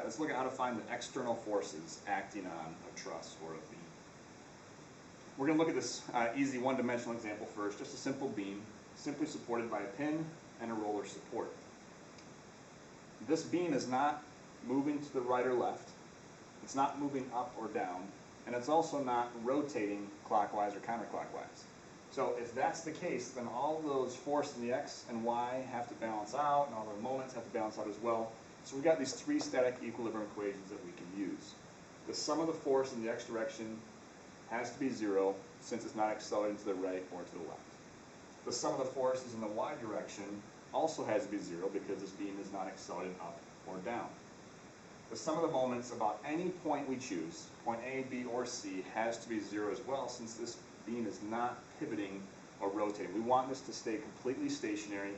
let's look at how to find the external forces acting on a truss or a beam. We're going to look at this easy one-dimensional example first, just a simple beam, simply supported by a pin and a roller support. This beam is not moving to the right or left, it's not moving up or down, and it's also not rotating clockwise or counterclockwise. So if that's the case, then all those forces in the x and y have to balance out, and all the moments have to balance out as well. So we've got these three static equilibrium equations that we can use. The sum of the force in the x direction has to be 0, since it's not accelerating to the right or to the left. The sum of the forces in the y direction also has to be 0, because this beam is not accelerating up or down. The sum of the moments about any point we choose, point A, B, or C, has to be 0 as well, since this beam is not pivoting or rotating. We want this to stay completely stationary.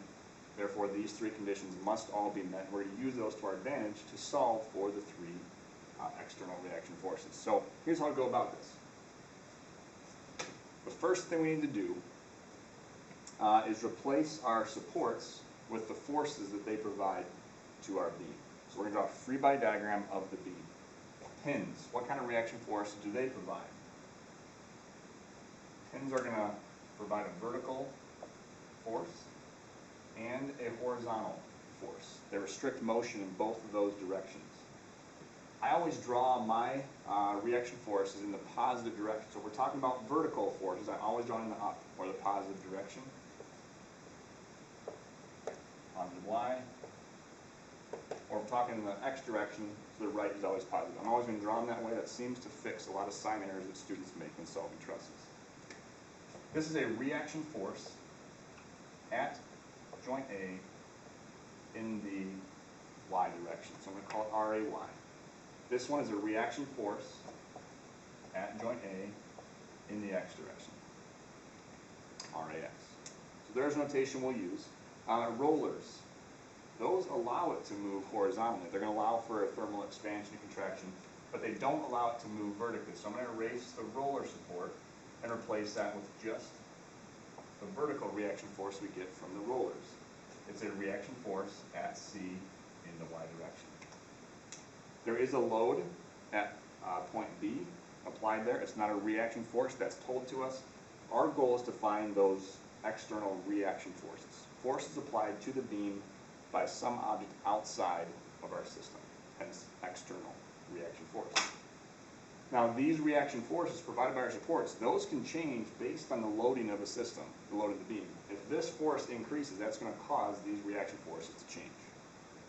Therefore, these three conditions must all be met. We're going to use those to our advantage to solve for the three external reaction forces. So here's how to go about this. The first thing we need to do is replace our supports with the forces that they provide to our beam. So we're going to draw a free body diagram of the beam. Pins, what kind of reaction force do they provide? Pins are going to provide a vertical force and a horizontal force. They restrict motion in both of those directions. I always draw my reaction forces in the positive direction. So if we're talking about vertical forces, I always draw in the up, or the positive direction. Positive y. Or if we're talking in the x direction, to the right is always positive. I'm always going to draw them that way. That seems to fix a lot of sign errors that students make when solving trusses. This is a reaction force at joint A in the y direction. So I'm going to call it RAY. This one is a reaction force at joint A in the x direction, RAX. So there's notation we'll use. Rollers, those allow it to move horizontally. They're going to allow for a thermal expansion and contraction, but they don't allow it to move vertically. So I'm going to erase the roller support and replace that with just the vertical reaction force we get from the rollers. It's a reaction force at C in the y direction. There is a load at point B applied there. It's not a reaction force, that's told to us. Our goal is to find those external reaction forces. Forces applied to the beam by some object outside of our system, hence external reaction force. Now these reaction forces provided by our supports, those can change based on the loading of the system, the load of the beam. If this force increases, that's going to cause these reaction forces to change.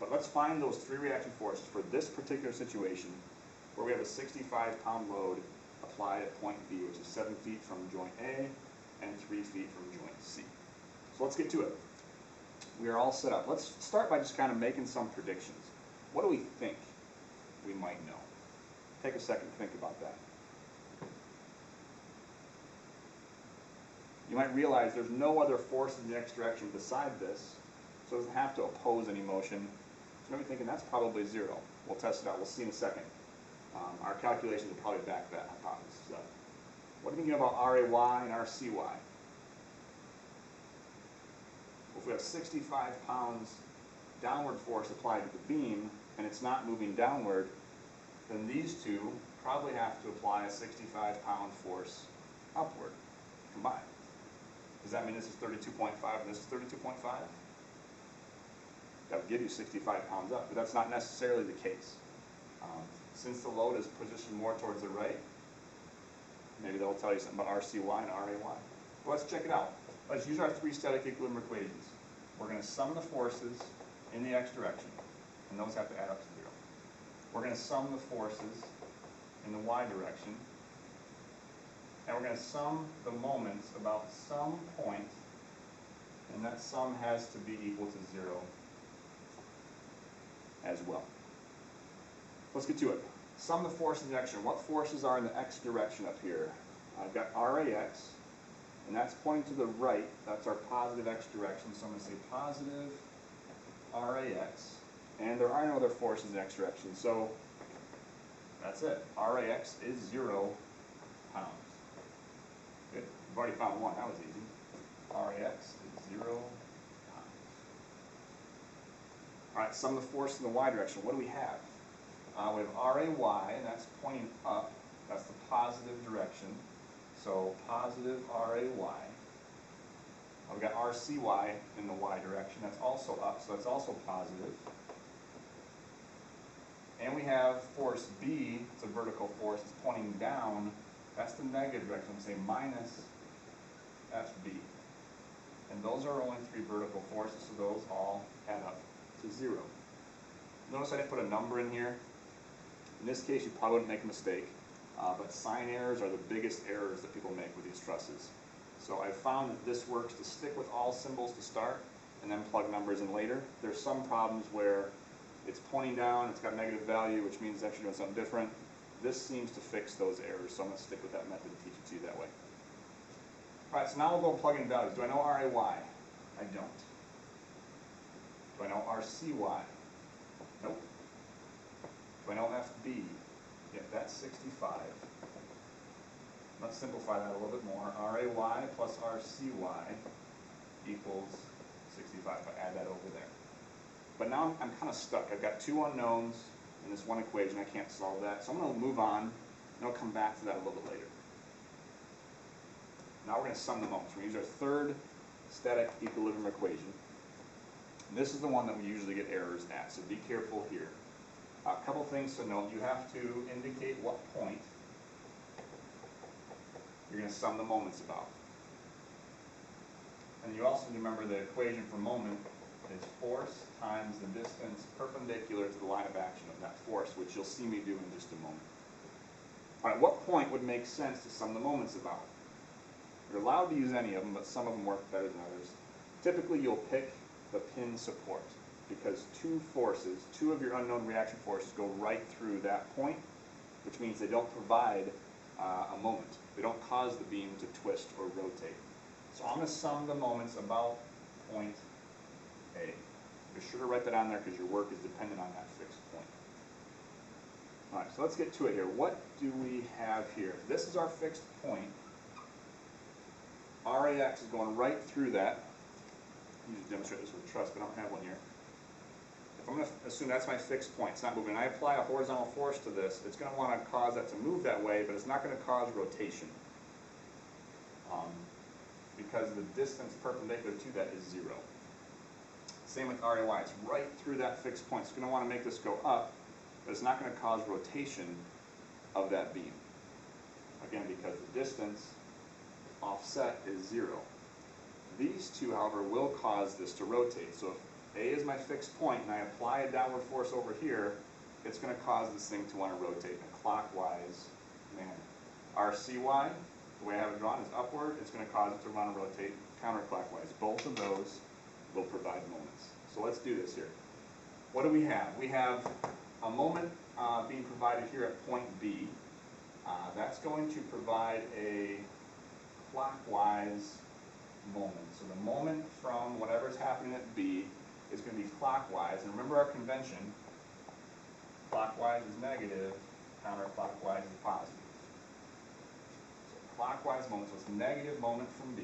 But let's find those three reaction forces for this particular situation where we have a 65-pound load applied at point B, which is 7 feet from joint A and 3 feet from joint C. So let's get to it. We are all set up. Let's start by just kind of making some predictions. What do we think we might know? Take a second to think about that. You might realize there's no other force in the x direction beside this, so it doesn't have to oppose any motion. So maybe thinking that's probably 0. We'll test it out. We'll see in a second. Our calculations will probably back that hypothesis up. What are you thinking about RAY and RCY? Well, if we have 65 pounds downward force applied to the beam and it's not moving downward, then these two probably have to apply a 65-pound force upward combined. Does that mean this is 32.5 and this is 32.5? That would give you 65 pounds up, but that's not necessarily the case. Since the load is positioned more towards the right, maybe that'll tell you something about RCY and RAY. Well, let's check it out. Let's use our three static equilibrium equations. We're going to sum the forces in the x direction, and those have to add up to 0. We're going to sum the forces in the y direction, and we're going to sum the moments about some point, and that sum has to be equal to 0 as well. Let's get to it. Sum the forces in the x direction. What forces are in the x direction up here? I've got RAX, and that's pointing to the right. That's our positive x direction, so I'm going to say positive RAX, and there are no other forces in the x direction, so that's it. RAX is 0 pounds. Good. We've already found one. That was easy. RAX is 0 pounds. All right, sum the force in the y direction. What do we have? We have RAY, and that's pointing up. That's the positive direction. So positive RAY. We've got RCY in the Y direction. That's also up, so that's also positive. And we have force B, it's a vertical force, it's pointing down. That's the negative direction. I'm going to say minus FB. And those are only three vertical forces, so those all add up to 0. Notice I didn't put a number in here. In this case, you probably wouldn't make a mistake, but sign errors are the biggest errors that people make with these trusses. So I've found that this works to stick with all symbols to start and then plug numbers in later. There's some problems where it's pointing down, it's got a negative value, which means it's actually doing something different. This seems to fix those errors, so I'm going to stick with that method and teach it to you that way. All right, so now we'll go and plug in values. Do I know RAY? I don't. Do I know RCY? Nope. Do I know FB? Yep, that's 65. Let's simplify that a little bit more. RAY plus RCY equals 65. If I add that over there. But now I'm kind of stuck. I've got two unknowns in this one equation. I can't solve that. So I'm going to move on, and I'll come back to that a little bit later. Now we're going to sum the moments. We're going to use our third static equilibrium equation. And this is the one that we usually get errors at, so be careful here. A couple things to note. You have to indicate what point you're going to sum the moments about. And you also need to remember the equation for moment is force times the distance perpendicular to the line of action of that force, which you'll see me do in just a moment. All right, what point would make sense to sum the moments about? You're allowed to use any of them, but some of them work better than others. Typically, you'll pick the pin support because two forces, two of your unknown reaction forces go right through that point, which means they don't provide a moment. They don't cause the beam to twist or rotate. So I'm going to sum the moments about point A. Be sure to write that on there because your work is dependent on that fixed point. All right, so let's get to it here. What do we have here? This is our fixed point. RAX is going right through that. I usually demonstrate this with Truss, but I don't have one here. If I'm going to assume that's my fixed point, it's not moving, and I apply a horizontal force to this, it's going to want to cause that to move that way, but it's not going to cause rotation. Because the distance perpendicular to that is 0. Same with RAY, it's right through that fixed point. It's going to want to make this go up, but it's not going to cause rotation of that beam. Again, because the distance offset is 0. These two, however, will cause this to rotate. So if A is my fixed point and I apply a downward force over here, it's going to cause this thing to want to rotate in a clockwise manner. RCY, the way I have it drawn, is upward. It's going to cause it to want to rotate counterclockwise. Both of those will provide moments. So let's do this here. What do we have? We have a moment being provided here at point B. That's going to provide a clockwise moment. So the moment from whatever's happening at B is going to be clockwise. And remember our convention, clockwise is negative, counterclockwise is positive. So clockwise moment, so it's negative moment from B.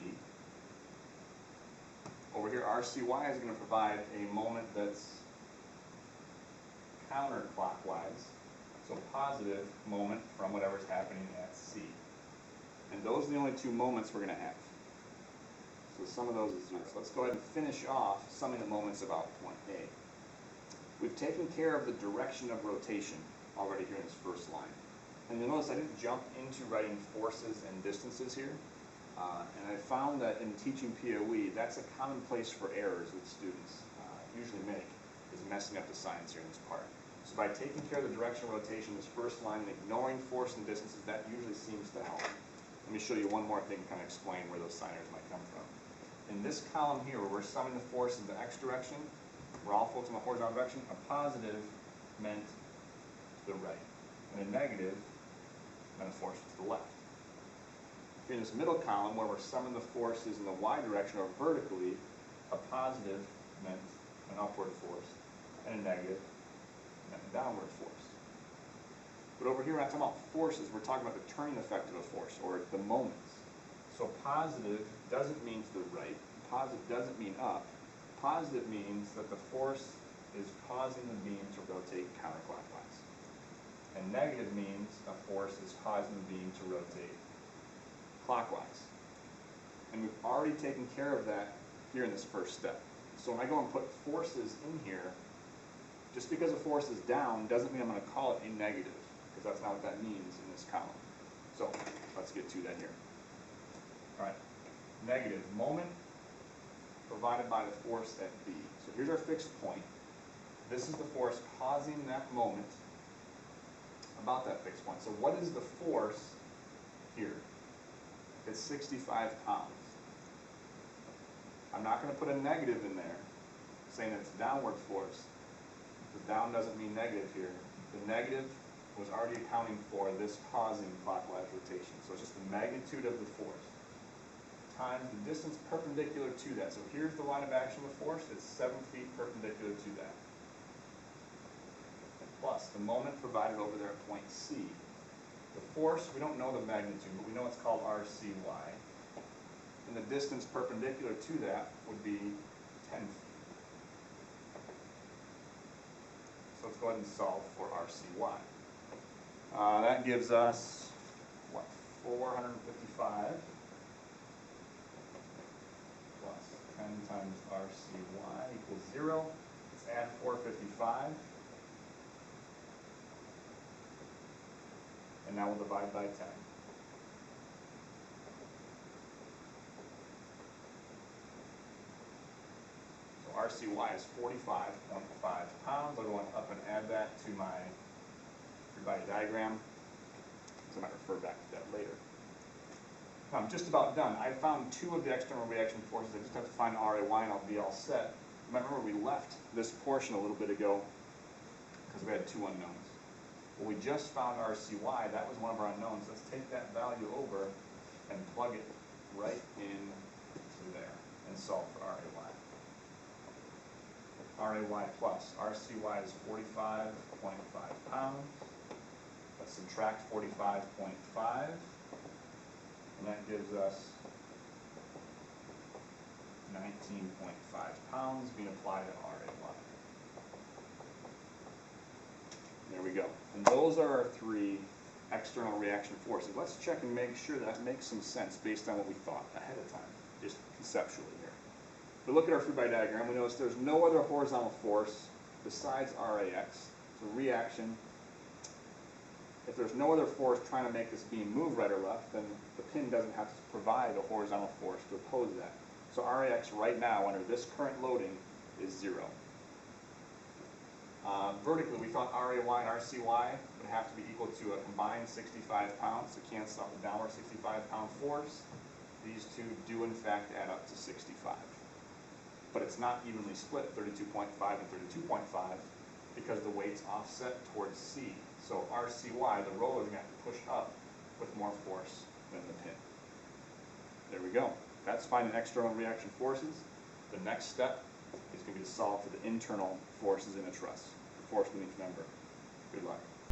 Over here, RCY is going to provide a moment that's counterclockwise, so positive moment from whatever's happening at C. And those are the only two moments we're going to have. So some of those is 0. So let's go ahead and finish off summing the moments about point A. We've taken care of the direction of rotation already here in this first line. And you'll notice I didn't jump into writing forces and distances here. And I found that in teaching POE, that's a common place for errors that students usually make, is messing up the signs here in this part. So by taking care of the direction of rotation in this first line and ignoring force and distances, that usually seems to help. Let me show you one more thing to kind of explain where those sign errors might come from. In this column here, where we're summing the force in the X direction, we're all focused on the horizontal direction. A positive meant to the right, and a negative meant a force to the left. Here in this middle column, where we're summing the forces in the Y direction or vertically, a positive meant an upward force, and a negative meant a downward force. But over here, we're not talking about forces, we're talking about the turning effect of a force, or the moments. So positive doesn't mean to the right, positive doesn't mean up. Positive means that the force is causing the beam to rotate counterclockwise. And negative means a force is causing the beam to rotate clockwise. And we've already taken care of that here in this first step. So when I go and put forces in here, just because a force is down doesn't mean I'm going to call it a negative, because that's not what that means in this column. So let's get to that here. All right, negative moment provided by the force at B. So here's our fixed point. This is the force causing that moment about that fixed point. So what is the force here? It's 65 pounds. I'm not going to put a negative in there saying that it's downward force. The down doesn't mean negative here. The negative was already accounting for this causing clockwise rotation. So it's just the magnitude of the force times the distance perpendicular to that. So here's the line of action of the force. It's 7 feet perpendicular to that. Plus the moment provided over there at point C. The force, we don't know the magnitude, but we know it's called RCY. And the distance perpendicular to that would be 10 feet. So let's go ahead and solve for RCY. That gives us, what, 455 plus 10 times RCY equals 0. Let's add 455. And now we'll divide by 10. So RCY is 45.5 pounds. I'll go up and add that to my free body diagram, so I might refer back to that later. I'm just about done. I found 2 of the external reaction forces. I just have to find RAY and I'll be all set. You might remember we left this portion a little bit ago because we had 2 unknowns. Well, we just found RCY. That was one of our unknowns. Let's take that value over and plug it right into there and solve for RAY. RAY plus RCY is 45.5 pounds. Let's subtract 45.5, and that gives us 19.5 pounds being applied to RAY. There we go. And those are our 3 external reaction forces. Let's check and make sure that makes some sense based on what we thought ahead of time, just conceptually here. If we look at our free body diagram, we notice there's no other horizontal force besides RAX. It's a reaction. If there's no other force trying to make this beam move right or left, then the pin doesn't have to provide a horizontal force to oppose that. So RAX right now, under this current loading, is 0. Vertically, we thought RAY and RCY would have to be equal to a combined 65 pounds to cancel out the downward 65-pound force. These 2 do, in fact, add up to 65. But it's not evenly split, 32.5 and 32.5, because the weight's offset towards C. So RCY, the roller, is going to have to push up with more force than the pin. There we go. That's finding external reaction forces. The next step is going to be to solve for the internal forces in a truss, the force beneath member. Good luck.